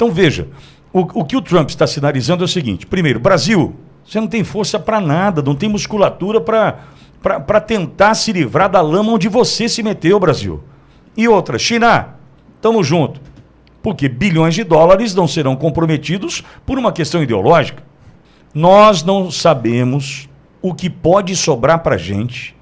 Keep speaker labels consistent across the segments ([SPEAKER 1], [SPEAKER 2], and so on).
[SPEAKER 1] Então veja, o que o Trump está sinalizando é o seguinte: primeiro, Brasil, você não tem força para nada, não tem musculatura para tentar se livrar da lama onde você se meteu, Brasil. E outra, China, tamo junto. Porque bilhões de dólares não serão comprometidos por uma questão ideológica. Nós não sabemos o que pode sobrar para a gente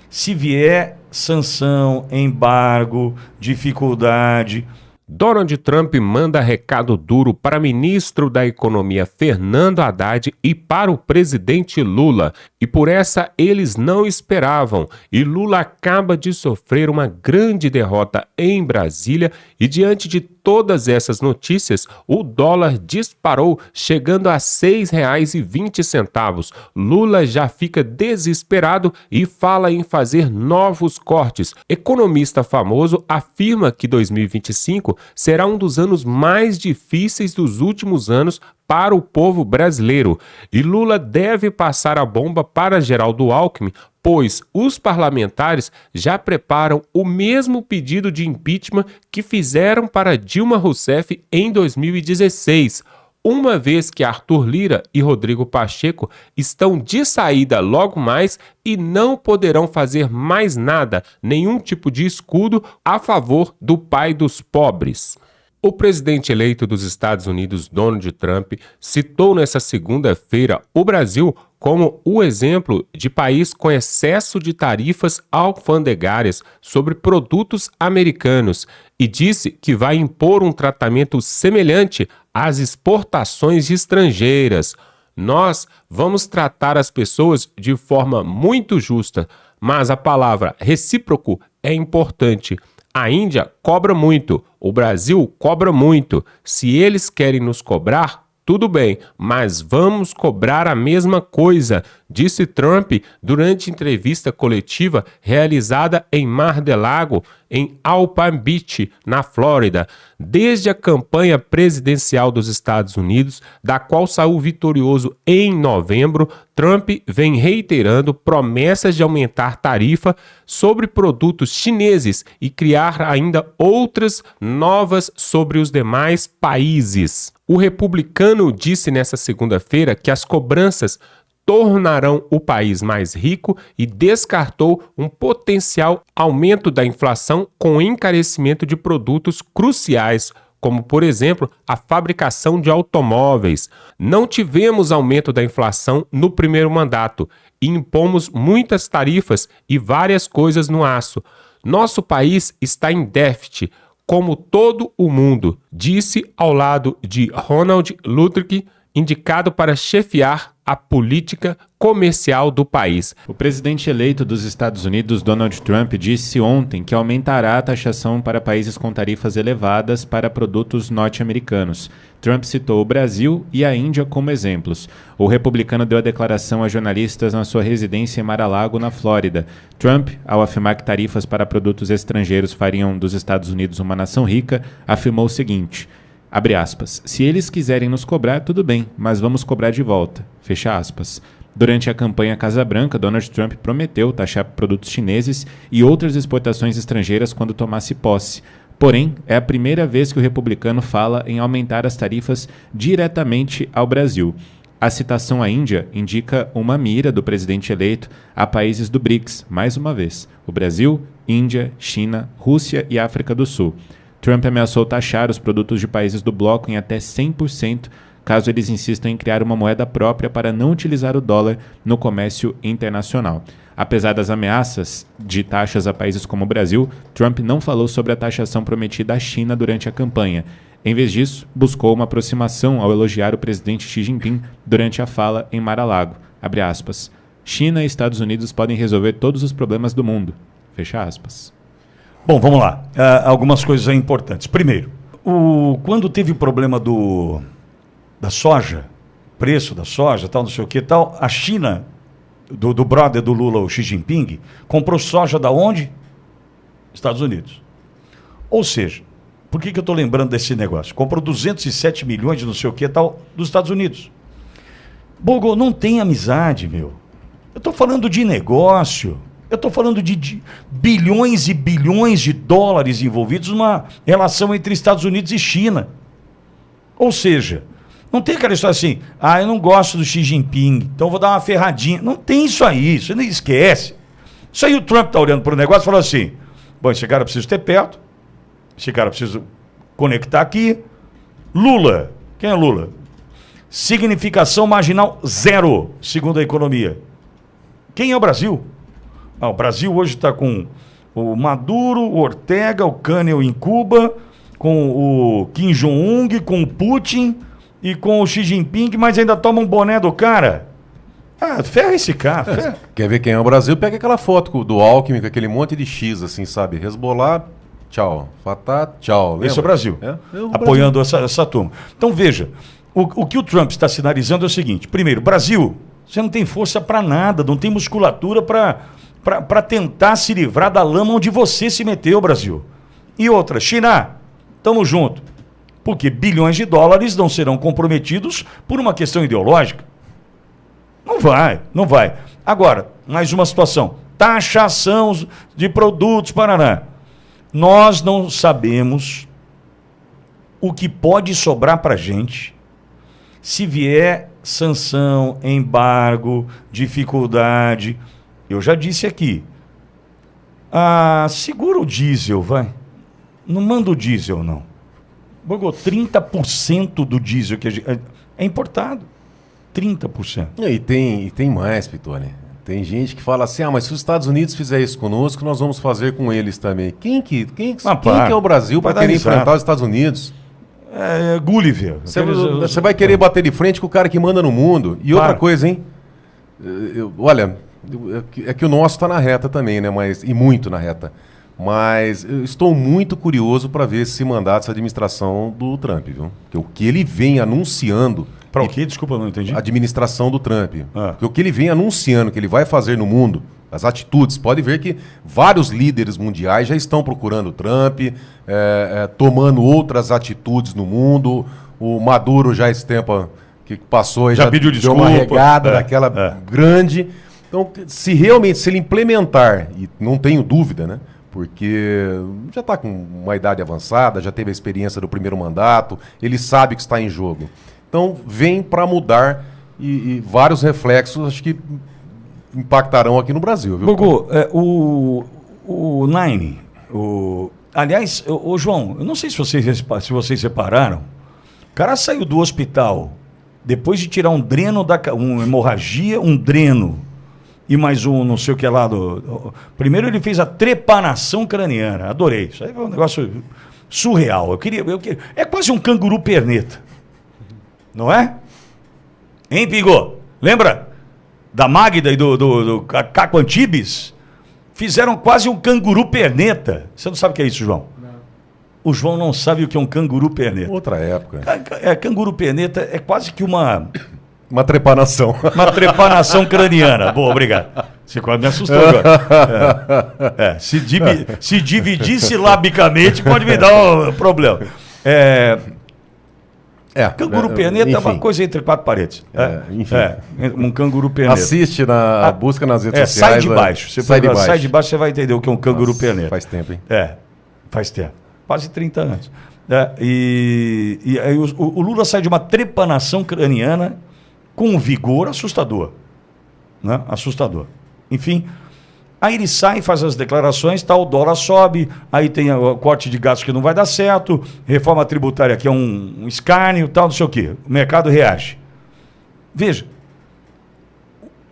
[SPEAKER 1] se vier sanção, embargo, dificuldade.
[SPEAKER 2] Donald Trump manda recado duro para ministro da Economia Fernando Haddad e para o presidente Lula. E por essa eles não esperavam. E Lula acaba de sofrer uma grande derrota em Brasília e diante de todas essas notícias, o dólar disparou, chegando a R$ 6,20. Lula já fica desesperado e fala em fazer novos cortes. Economista famoso afirma que 2025 será um dos anos mais difíceis dos últimos anos para o povo brasileiro. E Lula deve passar a bomba para Geraldo Alckmin, pois os parlamentares já preparam o mesmo pedido de impeachment que fizeram para Dilma Rousseff em 2016, uma vez que Arthur Lira e Rodrigo Pacheco estão de saída logo mais e não poderão fazer mais nada, nenhum tipo de escudo a favor do pai dos pobres. O presidente eleito dos Estados Unidos, Donald Trump, citou nesta segunda-feira o Brasil como o exemplo de país com excesso de tarifas alfandegárias sobre produtos americanos e disse que vai impor um tratamento semelhante às exportações estrangeiras. Nós vamos tratar as pessoas de forma muito justa, mas a palavra recíproco é importante. A Índia cobra muito, o Brasil cobra muito. Se eles querem nos cobrar, tudo bem, mas vamos cobrar a mesma coisa, disse Trump durante entrevista coletiva realizada em Mar del Lago, em Palm Beach, na Flórida. Desde a campanha presidencial dos Estados Unidos, da qual saiu vitorioso em novembro, Trump vem reiterando promessas de aumentar tarifa sobre produtos chineses e criar ainda outras novas sobre os demais países. O republicano disse nesta segunda-feira que as cobranças tornarão o país mais rico e descartou um potencial aumento da inflação com encarecimento de produtos cruciais, como, por exemplo, a fabricação de automóveis. Não tivemos aumento da inflação no primeiro mandato e impomos muitas tarifas e várias coisas no aço. Nosso país está em déficit, como todo o mundo, disse ao lado de Ronald Ludwig, indicado para chefiar a política comercial do país.
[SPEAKER 3] O presidente eleito dos Estados Unidos, Donald Trump, disse ontem que aumentará a taxação para países com tarifas elevadas para produtos norte-americanos. Trump citou o Brasil e a Índia como exemplos. O republicano deu a declaração a jornalistas na sua residência em Mar-a-Lago, na Flórida. Trump, ao afirmar que tarifas para produtos estrangeiros fariam dos Estados Unidos uma nação rica, afirmou o seguinte: abre aspas, se eles quiserem nos cobrar, tudo bem, mas vamos cobrar de volta, fecha aspas. Durante a campanha Casa Branca, Donald Trump prometeu taxar produtos chineses e outras exportações estrangeiras quando tomasse posse. Porém, é a primeira vez que o republicano fala em aumentar as tarifas diretamente ao Brasil. A citação à Índia indica uma mira do presidente eleito a países do BRICS, mais uma vez, o Brasil, Índia, China, Rússia e África do Sul. Trump ameaçou taxar os produtos de países do bloco em até 100%, caso eles insistam em criar uma moeda própria para não utilizar o dólar no comércio internacional. Apesar das ameaças de taxas a países como o Brasil, Trump não falou sobre a taxação prometida à China durante a campanha. Em vez disso, buscou uma aproximação ao elogiar o presidente Xi Jinping durante a fala em Mar-a-Lago. Abre aspas. China e Estados Unidos podem resolver todos os problemas do mundo. Fecha aspas.
[SPEAKER 1] Bom, vamos lá. Algumas coisas importantes. Primeiro, quando teve o problema da soja, preço da soja, tal, não sei o que, tal, a China, do brother do Lula, o Xi Jinping, comprou soja da onde? Estados Unidos. Ou seja, por que eu estou lembrando desse negócio? Comprou 207 milhões de não sei o que, tal, dos Estados Unidos. Bogo, não tem amizade, meu. Eu estou falando de negócio. Eu estou falando de bilhões e bilhões de dólares envolvidos numa relação entre Estados Unidos e China. Ou seja, não tem aquela história assim, eu não gosto do Xi Jinping, então eu vou dar uma ferradinha. Não tem isso aí, você não esquece. Isso aí o Trump está olhando para o negócio e falou assim, bom, esse cara precisa ter perto, esse cara precisa conectar aqui. Lula, quem é Lula? Significação marginal zero, segundo a economia. Quem é o Brasil? O Brasil hoje está com o Maduro, o Ortega, o Canel em Cuba, com o Kim Jong-un, com o Putin e com o Xi Jinping, mas ainda toma um boné do cara. Ferra esse cara. Ferra.
[SPEAKER 4] Quer ver quem é o Brasil? Pega aquela foto do Alckmin com aquele monte de X, assim, sabe? Hezbollah, tchau. Fatah, tchau. Lembra?
[SPEAKER 1] Esse é o Brasil. Apoiando essa turma. Então, veja, o que o Trump está sinalizando é o seguinte. Primeiro, Brasil, você não tem força para nada, não tem musculatura para tentar se livrar da lama onde você se meteu, Brasil. E outra, China, tamo junto. Porque bilhões de dólares não serão comprometidos por uma questão ideológica. Não vai. Agora, mais uma situação. Taxação de produtos, Paraná. Nós não sabemos o que pode sobrar para a gente se vier sanção, embargo, dificuldade. Eu já disse aqui. Segura o diesel, vai. Não manda o diesel, não. 30% do diesel que a gente, é importado. 30%.
[SPEAKER 4] E tem mais, Pitone. Tem gente que fala assim, mas se os Estados Unidos fizerem isso conosco, nós vamos fazer com eles também. Quem que é o Brasil para querer enfrentar os Estados Unidos?
[SPEAKER 1] Gulliver.
[SPEAKER 4] Você vai querer bater de frente com o cara que manda no mundo. E outra coisa, hein? Olha, é que o nosso está na reta também, né? E muito na reta. Mas eu estou muito curioso para ver esse mandato, essa administração do Trump, viu? Porque o que ele vem anunciando...
[SPEAKER 1] Para o quê? Desculpa, eu não entendi.
[SPEAKER 4] A administração do Trump. Porque o que ele vem anunciando, que ele vai fazer no mundo, as atitudes, pode ver que vários líderes mundiais já estão procurando o Trump, tomando outras atitudes no mundo. O Maduro já esse tempo que passou...
[SPEAKER 1] Já pediu desculpa.
[SPEAKER 4] Deu uma regada daquela grande. Então, se ele implementar, e não tenho dúvida, né? Porque já está com uma idade avançada, já teve a experiência do primeiro mandato, ele sabe que está em jogo. Então, vem para mudar e vários reflexos, acho que impactarão aqui no Brasil. Viu?
[SPEAKER 1] Gugu, o Nine, aliás, João, eu não sei se vocês repararam, o cara saiu do hospital depois de tirar um dreno, uma hemorragia, um dreno, e mais um não sei o que lá. Primeiro ele fez a trepanação craniana, adorei, isso aí foi um negócio surreal. Eu queria, é quase um canguru perneta. Não é? Hein, Pingo? Lembra? Da Magda e do Caco Antibes? Fizeram quase um canguru perneta. Você não sabe o que é isso, João? Não. O João não sabe o que é um canguru perneta.
[SPEAKER 4] Outra época.
[SPEAKER 1] Canguru perneta é quase que uma
[SPEAKER 4] trepanação.
[SPEAKER 1] Uma trepanação craniana. Boa, obrigado. Você quase me assustou agora. Se dividir silabicamente pode me dar um problema. Canguru perneta é uma coisa entre quatro paredes.
[SPEAKER 4] Enfim.
[SPEAKER 1] Um canguru perneta.
[SPEAKER 4] Assiste, busca nas redes sociais.
[SPEAKER 1] Sai de baixo. Sai de baixo, você vai entender o que é um canguru perneta.
[SPEAKER 4] Faz tempo, hein?
[SPEAKER 1] Faz tempo. Quase 30 anos. E aí o Lula sai de uma trepanação craniana com um vigor assustador. Né? Assustador. Enfim... Aí ele sai, faz as declarações, o dólar sobe, aí tem o corte de gastos que não vai dar certo, reforma tributária que é um escárnio, não sei o quê. O mercado reage. Veja,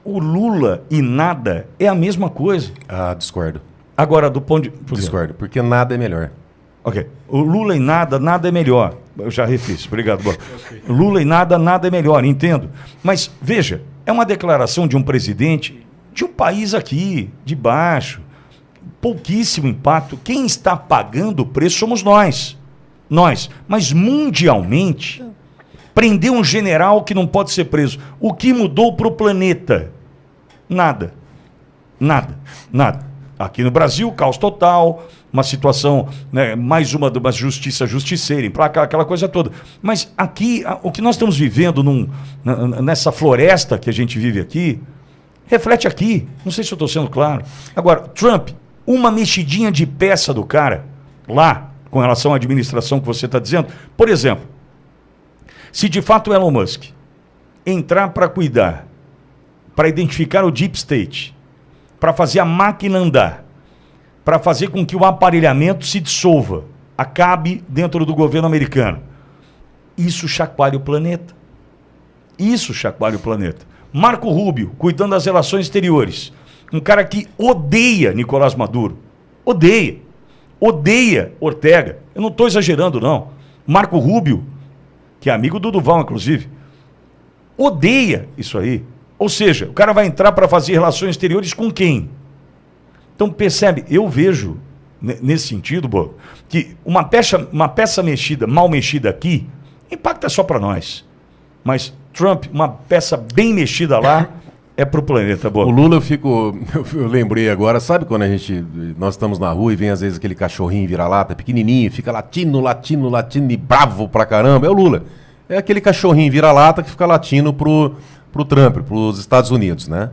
[SPEAKER 1] o Lula e nada é a mesma coisa.
[SPEAKER 4] Discordo.
[SPEAKER 1] Agora, do ponto de...
[SPEAKER 4] Discordo, porque nada é melhor.
[SPEAKER 1] Ok. O Lula e nada é melhor. Eu já refiz, obrigado. Okay. Lula e nada é melhor, entendo. Mas, veja, é uma declaração de um presidente... de um país aqui, de baixo, pouquíssimo impacto. Quem está pagando o preço somos nós. Mas mundialmente, prender um general que não pode ser preso. O que mudou para o planeta? Nada. Aqui no Brasil, caos total, uma situação, né, mais uma justiça justiceira, aquela coisa toda. Mas aqui, o que nós estamos vivendo nessa floresta que a gente vive aqui, reflete aqui. Não sei se eu estou sendo claro. Agora, Trump, uma mexidinha de peça do cara, lá, com relação à administração que você está dizendo. Por exemplo, Se de fato o Elon Musk entrar para cuidar, para identificar o Deep State, para fazer a máquina andar, para fazer com que o aparelhamento se dissolva, acabe dentro do governo americano, isso chacoalha o planeta. Isso chacoalha o planeta. Marco Rubio, cuidando das relações exteriores. Um cara que odeia Nicolás Maduro. Odeia. Odeia Ortega. Eu não estou exagerando, não. Marco Rubio, que é amigo do Duval, inclusive, odeia isso aí. Ou seja, o cara vai entrar para fazer relações exteriores com quem? Então, percebe, eu vejo, nesse sentido, Boa, que uma peça mexida, mal mexida aqui, impacta só para nós. Mas Trump, uma peça bem mexida lá, é para o planeta, Boa.
[SPEAKER 4] O Lula, eu lembrei agora, sabe quando nós estamos na rua e vem às vezes aquele cachorrinho vira-lata, pequenininho, fica latindo e bravo pra caramba? É o Lula. É aquele cachorrinho vira-lata que fica latindo pro Trump, pros Estados Unidos, né?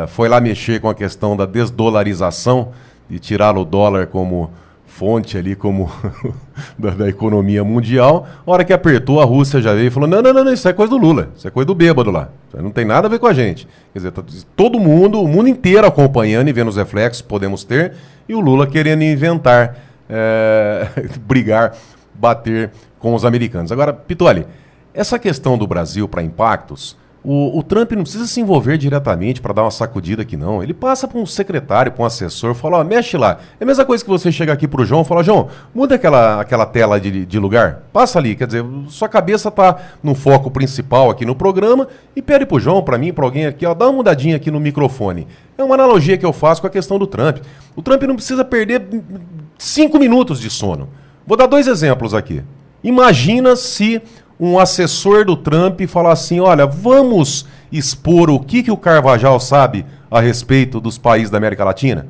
[SPEAKER 4] Foi lá mexer com a questão da desdolarização e tirar o dólar como fonte ali, como da economia mundial. A hora que apertou, a Rússia já veio e falou, não, isso é coisa do Lula, isso é coisa do bêbado lá, isso não tem nada a ver com a gente. Quer dizer, todo mundo, o mundo inteiro acompanhando e vendo os reflexos que podemos ter, e o Lula querendo inventar, brigar, bater com os americanos. Agora, Pitoli, essa questão do Brasil para impactos, o Trump não precisa se envolver diretamente para dar uma sacudida aqui, não. Ele passa para um secretário, para um assessor, fala, mexe lá. É a mesma coisa que você chegar aqui para o João e falar, João, muda aquela tela de lugar, passa ali. Quer dizer, sua cabeça está no foco principal aqui no programa e pede para o João, para mim, para alguém aqui, ó, dá uma mudadinha aqui no microfone. É uma analogia que eu faço com a questão do Trump. O Trump não precisa perder 5 minutos de sono. Vou dar 2 exemplos aqui. Imagina se um assessor do Trump falar assim, olha, vamos expor o que o Carvajal sabe a respeito dos países da América Latina?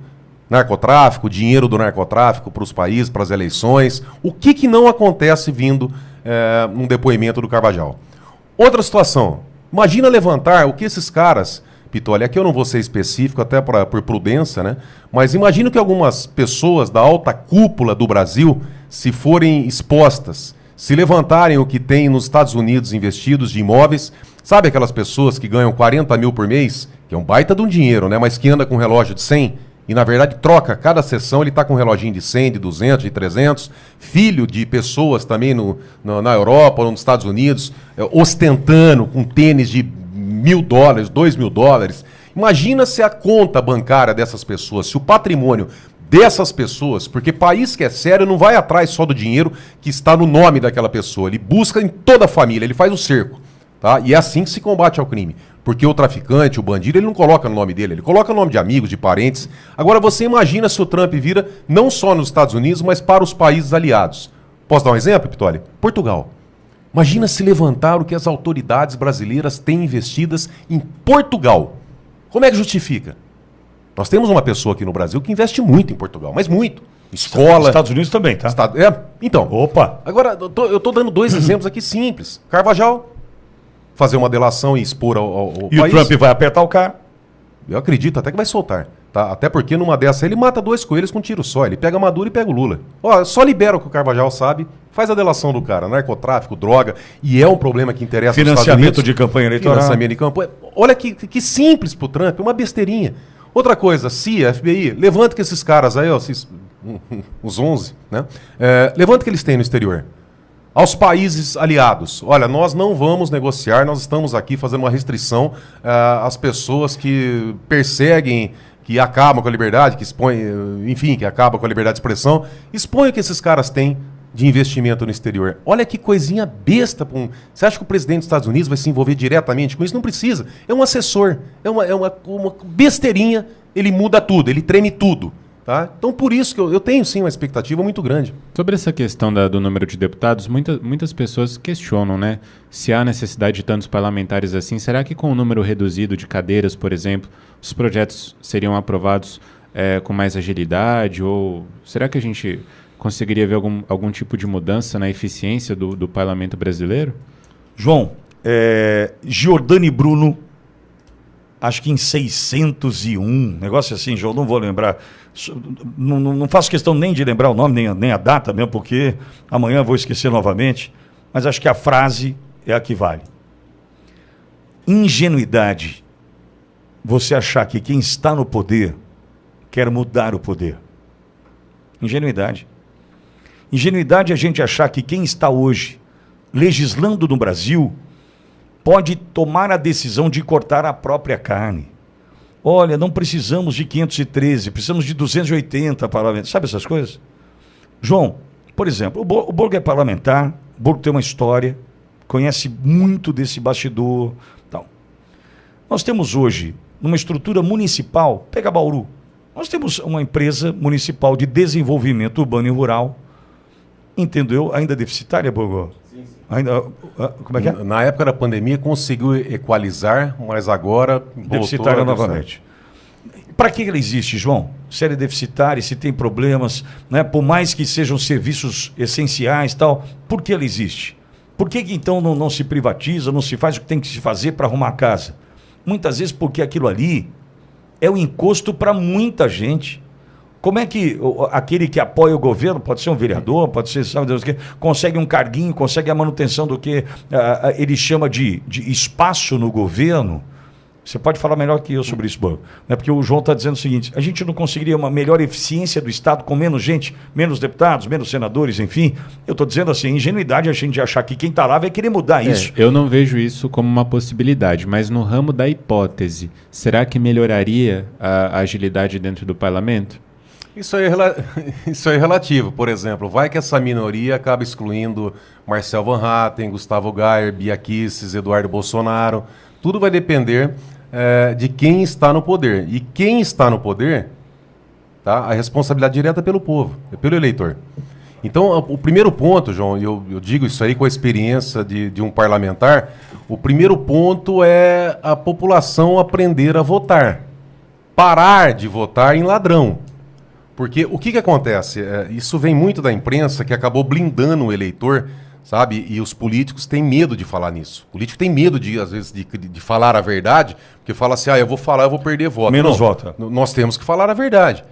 [SPEAKER 4] Narcotráfico, dinheiro do narcotráfico para os países, para as eleições. O que não acontece vindo num depoimento do Carvajal? Outra situação. Imagina levantar o que esses caras, Pitoli, aqui eu não vou ser específico, até por prudência, né? Mas imagino que algumas pessoas da alta cúpula do Brasil, se forem expostas, se levantarem o que tem nos Estados Unidos investidos de imóveis, sabe aquelas pessoas que ganham 40 mil por mês, que é um baita de um dinheiro, né? Mas que anda com um relógio de 100 e na verdade troca, cada sessão ele está com um reloginho de 100, de 200, de 300, filho de pessoas também na Europa ou nos Estados Unidos, ostentando com tênis de $1.000, $2.000. Imagina se a conta bancária dessas pessoas, se o patrimônio dessas pessoas, porque país que é sério não vai atrás só do dinheiro que está no nome daquela pessoa, ele busca em toda a família, ele faz o cerco, tá? E é assim que se combate ao crime, porque o traficante, o bandido, ele não coloca no nome dele, ele coloca no nome de amigos, de parentes. Agora você imagina se o Trump vira não só nos Estados Unidos, mas para os países aliados. Posso dar um exemplo, Pitoli? Portugal. Imagina se levantar o que as autoridades brasileiras têm investidas em Portugal. Como é que justifica? Nós temos uma pessoa aqui no Brasil que investe muito em Portugal, mas muito. Escola.
[SPEAKER 1] Estados Unidos também, tá?
[SPEAKER 4] Então. Opa! Agora, eu tô dando 2 exemplos aqui simples. Carvajal, fazer uma delação e expor ao
[SPEAKER 1] país. E o Trump vai apertar o cara?
[SPEAKER 4] Eu acredito até que vai soltar. Tá? Até porque numa dessa ele mata 2 coelhos com um tiro só. Ele pega Maduro e pega o Lula. Ó, só libera o que o Carvajal sabe, faz a delação do cara. Narcotráfico, droga. E é um problema que interessa aos Estados Unidos.
[SPEAKER 1] Financiamento de campanha eleitoral.
[SPEAKER 4] Financiamento de campanha. Olha que simples pro Trump, uma besteirinha. Outra coisa, CIA, FBI, levanta que esses caras aí, ó, os 11, né? Levanta que eles têm no exterior. Aos países aliados. Olha, nós não vamos negociar, nós estamos aqui fazendo uma restrição às pessoas que perseguem, que acabam com a liberdade, que expõem, enfim, que acabam com a liberdade de expressão. Expõe o que esses caras têm de investimento no exterior. Olha que coisinha besta. Você acha que o presidente dos Estados Unidos vai se envolver diretamente com isso? Não precisa. É um assessor. É uma besteirinha. Ele muda tudo, ele treme tudo. Tá? Então, por isso que eu tenho, sim, uma expectativa muito grande.
[SPEAKER 3] Sobre essa questão do número de deputados, muitas pessoas questionam, né? Se há necessidade de tantos parlamentares assim, será que com o número reduzido de cadeiras, por exemplo, os projetos seriam aprovados com mais agilidade? Ou será que a gente conseguiria ver algum tipo de mudança na eficiência do parlamento brasileiro?
[SPEAKER 1] João, Giordani Bruno, acho que em 601, negócio assim, João, não vou lembrar. Não faço questão nem de lembrar o nome, nem a data mesmo, porque amanhã vou esquecer novamente. mas acho que a frase é a que vale. Ingenuidade. Você achar que quem está no poder quer mudar o poder. Ingenuidade. Ingenuidade é a gente achar que quem está hoje legislando no Brasil pode tomar a decisão de cortar a própria carne. Olha, não precisamos de 513, precisamos de 280 parlamentares. Sabe essas coisas? João, por exemplo, o Borgo é parlamentar, o Borgo tem uma história, conhece muito desse bastidor. Tal. Nós temos hoje, numa estrutura municipal, pega Bauru, nós temos uma empresa municipal de desenvolvimento urbano e rural, entendeu? Ainda deficitária, Borgo? Sim. Ainda, como é que é?
[SPEAKER 4] Na época da pandemia conseguiu equalizar, mas agora
[SPEAKER 1] deficitária novamente. Para que ela existe, João? Se ela é deficitária, se tem problemas, né? Por mais que sejam serviços essenciais, tal, por que ela existe? Por que então não se privatiza, não se faz o que tem que se fazer para arrumar a casa? Muitas vezes porque aquilo ali é um encosto para muita gente. Como é que aquele que apoia o governo, pode ser um vereador, pode ser, sabe Deus o quê, consegue um carguinho, consegue a manutenção do que ele chama de espaço no governo? Você pode falar melhor que eu sobre isso, Borgo. Né? Porque o João está dizendo o seguinte, a gente não conseguiria uma melhor eficiência do Estado com menos gente, menos deputados, menos senadores, enfim. Eu estou dizendo assim, ingenuidade a gente achar que quem está lá vai querer mudar isso.
[SPEAKER 3] Eu não vejo isso como uma possibilidade, mas no ramo da hipótese, será que melhoraria a agilidade dentro do parlamento?
[SPEAKER 4] Isso é relativo. Por exemplo, vai que essa minoria acaba excluindo Marcel Van Hatten, Gustavo Gayer, Bia Kicis, Eduardo Bolsonaro. Tudo vai depender de quem está no poder. E quem está no poder, tá? A responsabilidade direta é pelo povo, é pelo eleitor. Então, o primeiro ponto, João, e eu digo isso aí com a experiência de um parlamentar, o primeiro ponto é a população aprender a votar. Parar de votar em ladrão. Porque o que acontece? Isso vem muito da imprensa que acabou blindando o eleitor, sabe? E os políticos têm medo de falar nisso. O político tem medo, às vezes, de falar a verdade, porque fala assim, eu vou falar, eu vou perder voto.
[SPEAKER 1] Menos voto.
[SPEAKER 4] Nós temos que falar a verdade.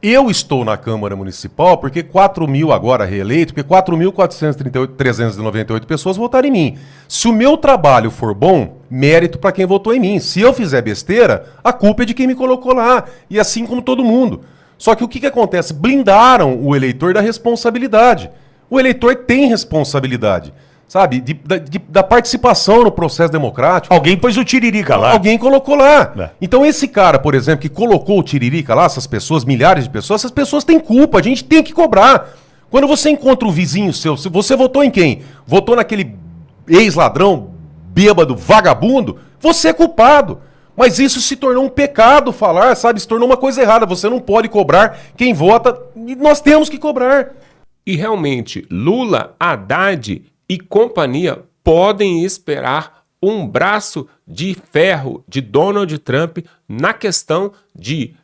[SPEAKER 4] Eu estou na Câmara Municipal porque 4 mil agora reeleito, porque 4.438.398 pessoas votaram em mim. Se o meu trabalho for bom, mérito para quem votou em mim. Se eu fizer besteira, a culpa é de quem me colocou lá. E assim como todo mundo. Só que o que acontece? Blindaram o eleitor da responsabilidade. O eleitor tem responsabilidade, sabe? Da participação no processo democrático.
[SPEAKER 1] Alguém pôs o tiririca lá.
[SPEAKER 4] Alguém colocou lá. Então esse cara, por exemplo, que colocou o tiririca lá, essas pessoas, milhares de pessoas, essas pessoas têm culpa, a gente tem que cobrar. Quando você encontra um vizinho seu, você votou em quem? Votou naquele ex-ladrão, bêbado, vagabundo? Você é culpado. Mas isso se tornou um pecado falar, sabe? Se tornou uma coisa errada. Você não pode cobrar quem vota e nós temos que cobrar.
[SPEAKER 2] E realmente, Lula, Haddad e companhia podem esperar um braço de ferro de Donald Trump na questão de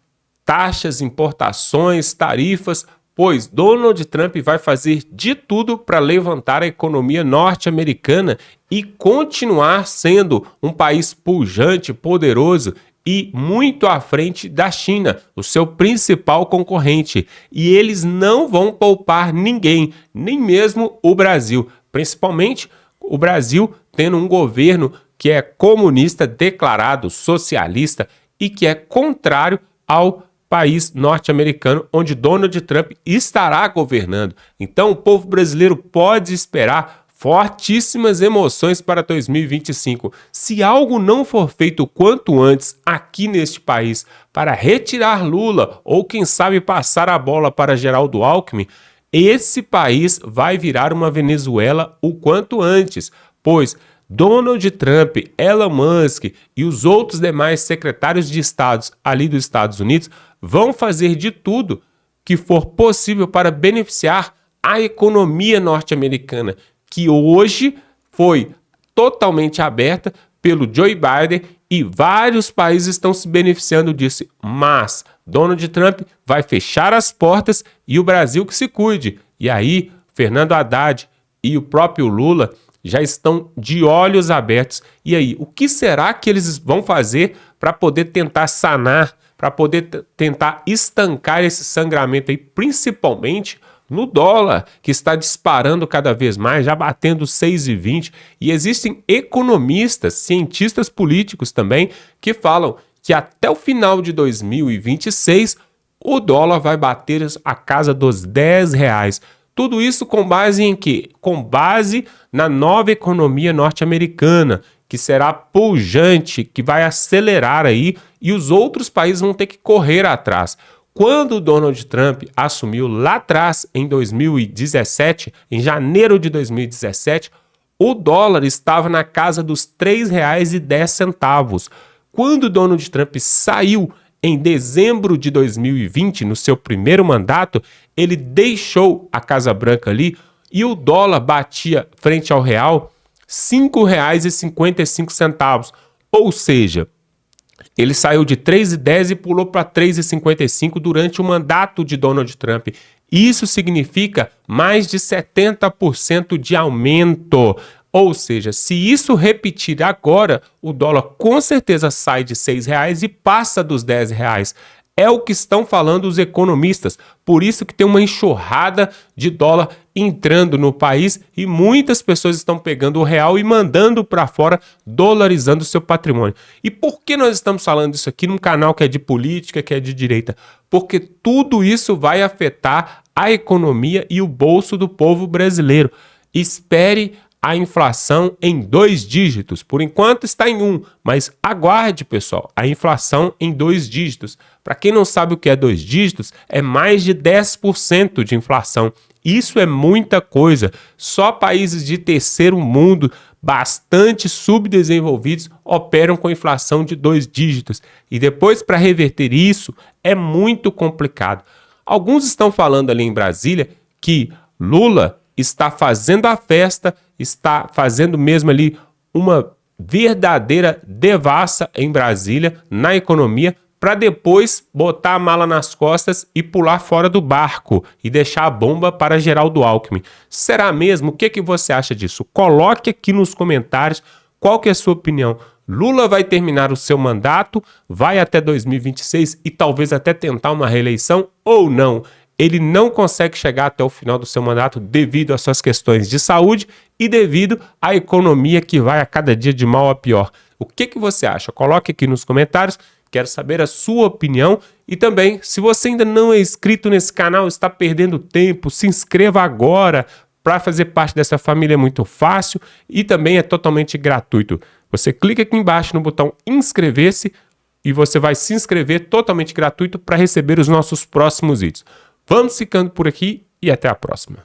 [SPEAKER 2] taxas, importações, tarifas, pois Donald Trump vai fazer de tudo para levantar a economia norte-americana e continuar sendo um país pujante, poderoso e muito à frente da China, o seu principal concorrente. E eles não vão poupar ninguém, nem mesmo o Brasil. Principalmente o Brasil tendo um governo que é comunista declarado, socialista e que é contrário ao país norte-americano, onde Donald Trump estará governando. Então, o povo brasileiro pode esperar fortíssimas emoções para 2025. Se algo não for feito quanto antes aqui neste país para retirar Lula ou, quem sabe, passar a bola para Geraldo Alckmin, esse país vai virar uma Venezuela o quanto antes, pois Donald Trump, Elon Musk e os outros demais secretários de Estado ali dos Estados Unidos vão fazer de tudo que for possível para beneficiar a economia norte-americana, que hoje foi totalmente aberta pelo Joe Biden e vários países estão se beneficiando disso. Mas Donald Trump vai fechar as portas e o Brasil que se cuide. E aí, Fernando Haddad e o próprio Lula já estão de olhos abertos. E aí, o que será que eles vão fazer para poder tentar sanar, para poder tentar estancar esse sangramento aí, principalmente no dólar, que está disparando cada vez mais, já batendo 6,20. E existem economistas, cientistas políticos também, que falam que até o final de 2026 o dólar vai bater a casa dos R$10. Tudo isso com base em quê? Com base na nova economia norte-americana, que será pujante, que vai acelerar aí, e os outros países vão ter que correr atrás. Quando o Donald Trump assumiu lá atrás, em 2017, em janeiro de 2017, o dólar estava na casa dos R$3,10. Quando o Donald Trump saiu em dezembro de 2020, no seu primeiro mandato, ele deixou a Casa Branca ali e o dólar batia frente ao real R$5,55. Ou seja, ele saiu de 3,10 e pulou para 3,55 durante o mandato de Donald Trump. Isso significa mais de 70% de aumento. Ou seja, se isso repetir agora, o dólar com certeza sai de R$6 e passa dos R$10. É o que estão falando os economistas. Por isso que tem uma enxurrada de dólar entrando no país e muitas pessoas estão pegando o real e mandando para fora, dolarizando o seu patrimônio. E por que nós estamos falando isso aqui num canal que é de política, que é de direita? Porque tudo isso vai afetar a economia e o bolso do povo brasileiro. Espere a inflação em 2 dígitos. Por enquanto está em 1, mas aguarde, pessoal, a inflação em 2 dígitos. Para quem não sabe o que é 2 dígitos, é mais de 10% de inflação. Isso é muita coisa. Só países de terceiro mundo, bastante subdesenvolvidos, operam com inflação de 2 dígitos. E depois, para reverter isso, é muito complicado. Alguns estão falando ali em Brasília que Lula está fazendo a festa, está fazendo mesmo ali uma verdadeira devassa em Brasília, na economia, para depois botar a mala nas costas e pular fora do barco e deixar a bomba para Geraldo Alckmin. Será mesmo? O que você acha disso? Coloque aqui nos comentários qual que é a sua opinião. Lula vai terminar o seu mandato, vai até 2026 e talvez até tentar uma reeleição ou não? Ele não consegue chegar até o final do seu mandato devido às suas questões de saúde e devido à economia que vai a cada dia de mal a pior. O que você acha? Coloque aqui nos comentários, quero saber a sua opinião e também, se você ainda não é inscrito nesse canal, está perdendo tempo, se inscreva agora. Para fazer parte dessa família é muito fácil e também é totalmente gratuito. Você clica aqui embaixo no botão inscrever-se e você vai se inscrever totalmente gratuito para receber os nossos próximos vídeos. Vamos ficando por aqui e até a próxima.